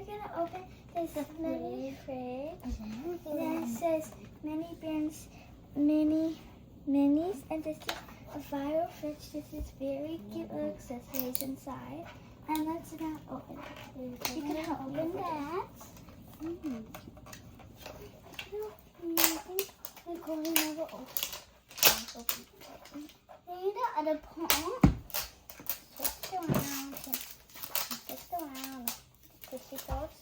we're gonna open this mini fridge. And then it says Mini Brands Minis, and this is a viral fridge. This is very cute little accessories inside. And let's now open it. You can open that. We're going over open. Then the other part. Twist around. Twist it goes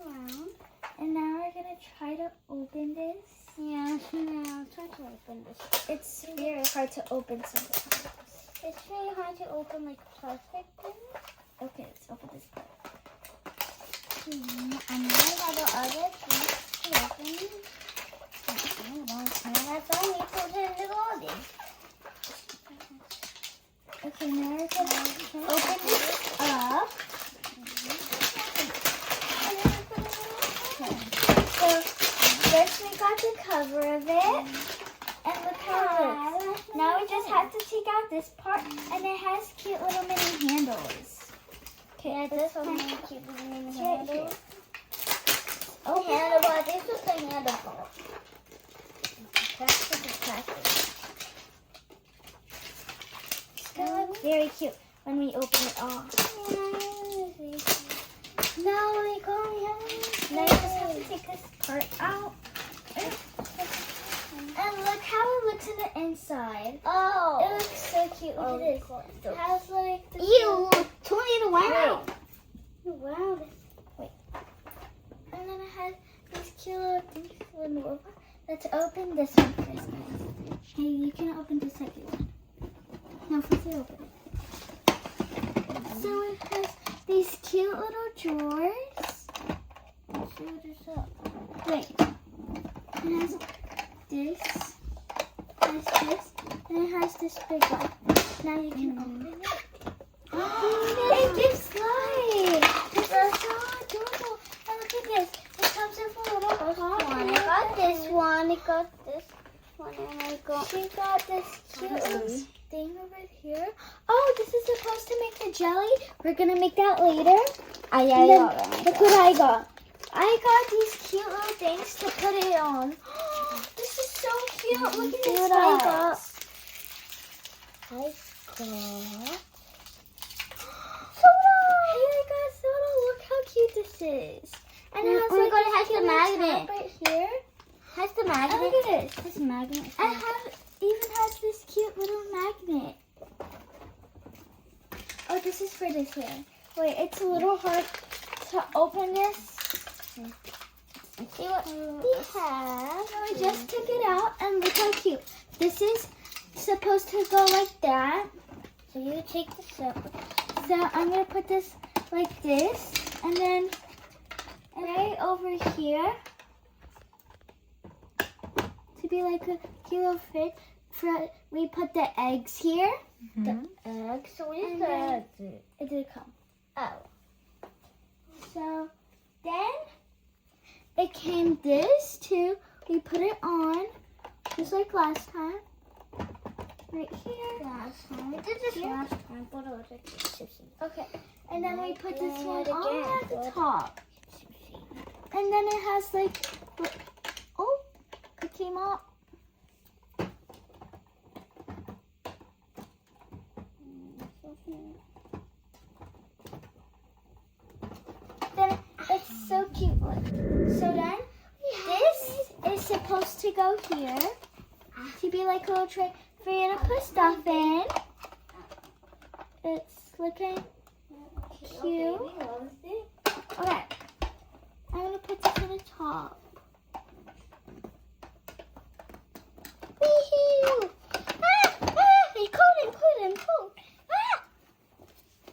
around. And now we're gonna try to open this. Yeah, now try to open this. It's very hard to open sometimes. It's very hard to open like plastic things. Okay, let's open this part. And now I got the other piece to open. That's all we put in the golden. Okay, now we're gonna open this up. So first we got the cover of it, and look how it looks. Now we just have to take out this part, and it has cute little mini handles. Okay, yeah, this one has cute little mini handles. Oh, handlebar. This is the handlebar. Plastic is plastic. It's gonna look very cute when we open it off. Now you just have to take this part out. And look how it looks in the inside. Oh. It looks so cute. Look at this. It has like the... Ew! Turn it around. Wow. Wait. And then it has these cute little things. Let's open this one first, guys. Hey, you can open the second one. No, first you open it. So it has these cute little drawers. Let's see what is up. Wait. It has this, and it has this big one. Now you can open it. It gives slide. This is so adorable. And look at this. It comes in for a little pot. I got this one. I got this one. And she got this cute little thing over here. Oh, this is supposed to make the jelly. We're going to make that later. Look what I got. I got these cute little things to put it on. This is so cute. Look at this. I got soda. Hey, I got soda. Look how cute this is. And it has, it has the magnet right here. Has the magnet. Oh, look at this. This magnet. And even has this cute little magnet. Oh, this is for this here. Wait, it's a little hard to open this. See what we have. So I just took it out, and look how cute. This is supposed to go like that. So you take this out. So I'm going to put this like this, and then right over here to be like a cute little fit. We put the eggs here. The eggs. So what is the eggs? It did come. Oh. So then it came this too. We put it on just like last time. Right here. Last time. We did this last time. Okay. And then we put this one on at the top. And then it has like, oh, it came up. Then it's so cute. So then this is supposed to go here to be like a little tray for you to put stuff in. It's looking cute. Okay. I'm going to put this on the top. Wee-hoo! I'm cold.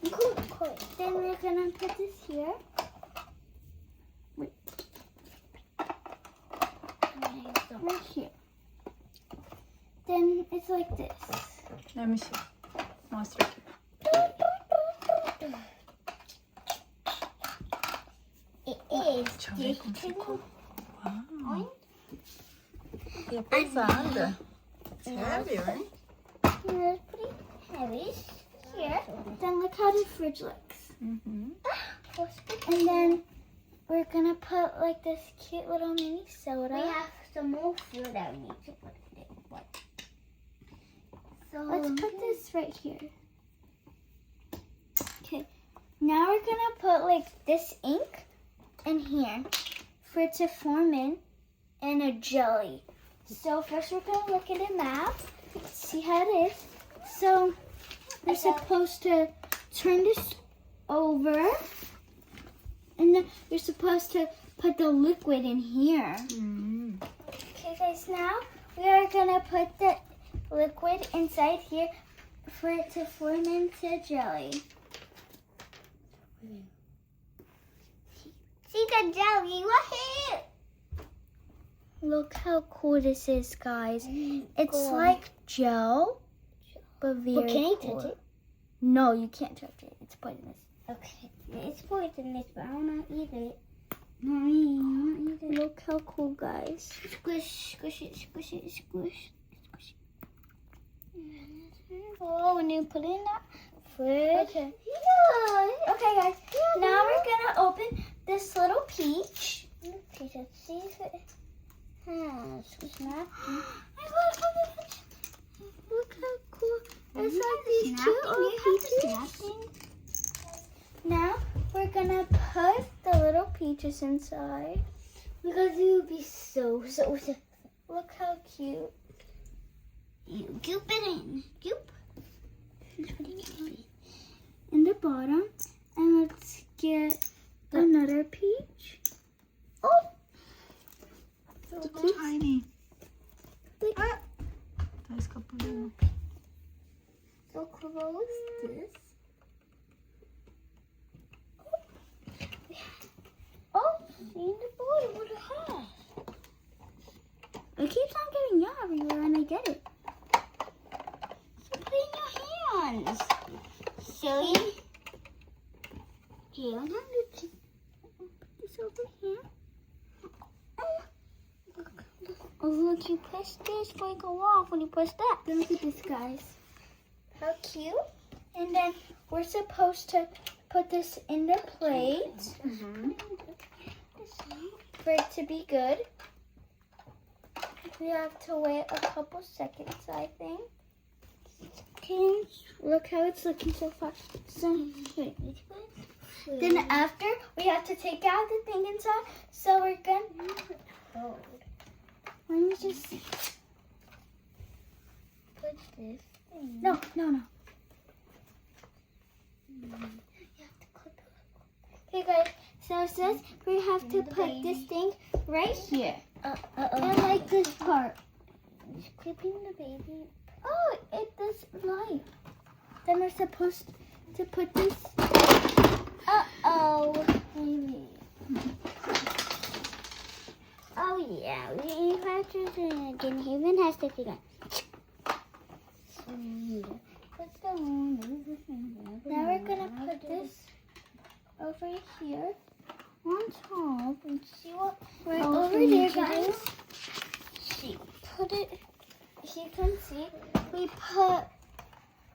I'm cold. Then we're going to put this here. Wait. Right here. Then it's like this. Let me see. Mostra aqui. Deixa eu ver como ficou. Uau! E é pesada. Sério, hein? It's pretty heavy. Here. Then look how the fridge looks. Uhum. And And then we're gonna put like this cute little mini soda. We have some more food that we need to put in it. So Let's put this right here. Okay. Now we're gonna put like this ink in here for it to form in a jelly. So first we're gonna look at a map, see how it is. So we're supposed to turn this over, and then you're supposed to put the liquid in here. Okay guys, now we are gonna put the liquid inside here for it to form into jelly. see the jelly right here. Look how cool this is, guys. It's like gel, but very But can I cool. touch it? No, you can't touch it. It's poisonous. Okay. It's poisonous, but I wanna eat it. No, I wanna eat it. Look how cool, guys. Squish, squish it, squish it, squish. Squish Oh, and you put it in that fridge. Okay. Yeah. Okay, guys. Now we're gonna open this little peach. Okay, let's see if it has snap. Look how cool. It's You like have the these snapping, cute little you have the peaches. snapping. Now we're gonna put the little peaches inside. Because it would be so. Look how cute. You goop it in. Goop. In the bottom, and let's get another peach. Oh, So tiny. like Tá escapulando. so close. This. Oh, see the bottom what it has. It keeps on getting yaw everywhere, and I get it. So put it in your hands. Silly. You don't have to. This over here. Oh, look, you press this before you go off when you press that. Look at this, guys. How cute. And then we're supposed to put this in the plate for it to be good. We have to wait a couple seconds, I think. Okay, look how it's looking so far. So, wait. Then after, we have to take out the thing inside. So we're gonna... Let me just Put this thing. no. Okay, guys. So it says we have to put this thing right here. And like this part. It's clipping the baby. Oh, it does light. Then we're supposed to put this. Maybe. Oh yeah, we have to do it again. He even has to do that. Now we're gonna put this over here on top and see what right over there, guys. See. Put it. As you can see, we put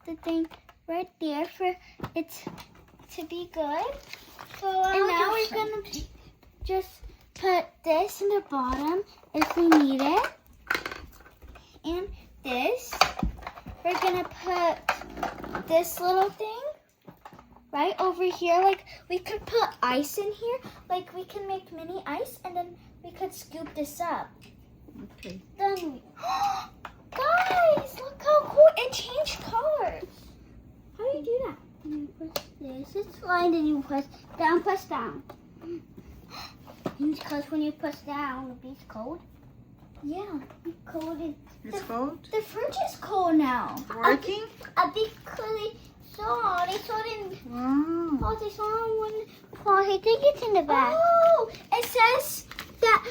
the thing right there for it to be good. And now we're gonna just put this in the bottom if we need it. And this. We're gonna put this little thing right over here. Like we could put ice in here. Like we can make mini ice and then we could scoop this up. Okay. Then we... Guys, look how cool. It changed colors. How do you do that? You press this. It's slide and you press down. Because when you press down, it gets cold. Yeah. Cold and It's cold? The fridge is cold now. Working? a big curly saw. They saw it in. Wow. Oh, they saw it when. Oh, he think it's in the back. Oh, it says that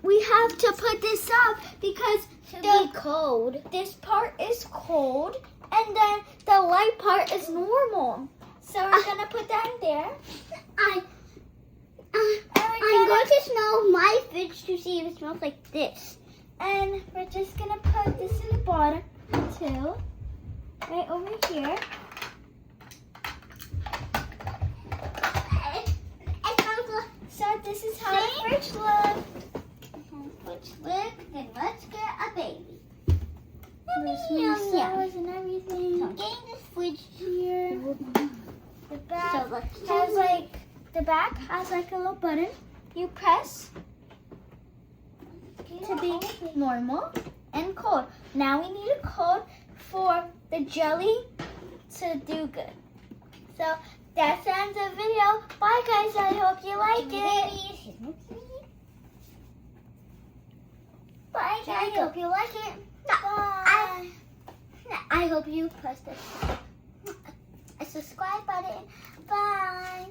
we have to put this up because Be cold. this part is cold and then the light part is normal. So we're gonna put that in there. I'm going to smell my fridge to see if it smells like this. And we're just gonna put this in the bottom too, right over here. It smells fridge here. The back So let's has like the back has like a little button. You press to be normal and cold. Now we need a code for the jelly to do good. So that's the end of the video. Bye guys, I hope you like it. Bye guys, I hope you like it. Bye. I hope you press the subscribe button. Bye.